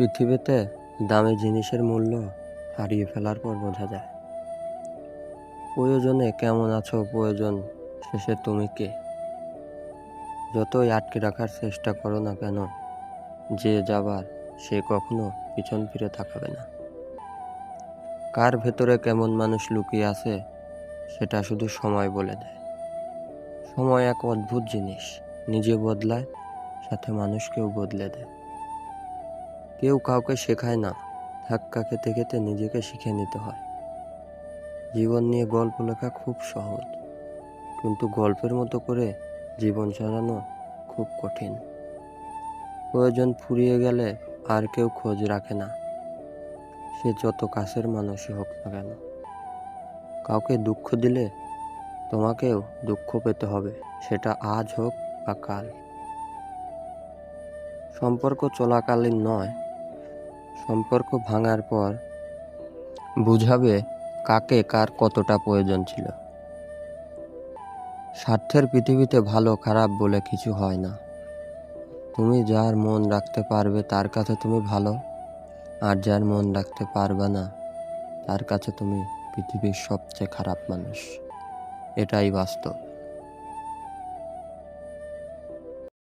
পৃথিবীতে দামি জিনিসের মূল্য হারিয়ে ফেলার পর বোঝা যায়। প্রয়োজনে কেমন আছো, প্রয়োজন শেষে তুমি কে। যতই আটকে রাখার চেষ্টা করো না কেন, যে যাবার সে কখনো পিছন ফিরে তাকাবে না। কার ভেতরে কেমন মানুষ লুকিয়ে আছে সেটা শুধু সময় বলে দেয়। সময় এক অদ্ভুত জিনিস, নিজে বদলায়, সাথে মানুষকেও বদলে দেয়। কেউ কাউকে শেখায় না, ধাক্কা খেতে খেতে নিজেকে শিখে নিতে হয়। জীবন নিয়ে গল্প লেখা খুব সহজ, কিন্তু গল্পের মতো করে জীবন সাজানো খুব কঠিন। প্রয়োজন ফুরিয়ে গেলে আর কেউ খোঁজ রাখে না, সে যত কাছের মানুষই হোক না কেন। কাউকে দুঃখ দিলে তোমাকেও দুঃখ পেতে হবে, সেটা আজ হোক বা কাল। সম্পর্ক চলাকালীন নয়, সম্পর্ক ভাঙার পর বুঝাবে কাকে কার কতটা প্রয়োজন ছিল। স্বার্থের পৃথিবীতে ভালো খারাপ বলে কিছু হয় না। তুমি যার মন রাখতে পারবে তার কাছে তুমি ভালো, আর যার মন রাখতে পারবে না তার কাছে তুমি পৃথিবীর সবচেয়ে খারাপ মানুষ। এটাই বাস্তব।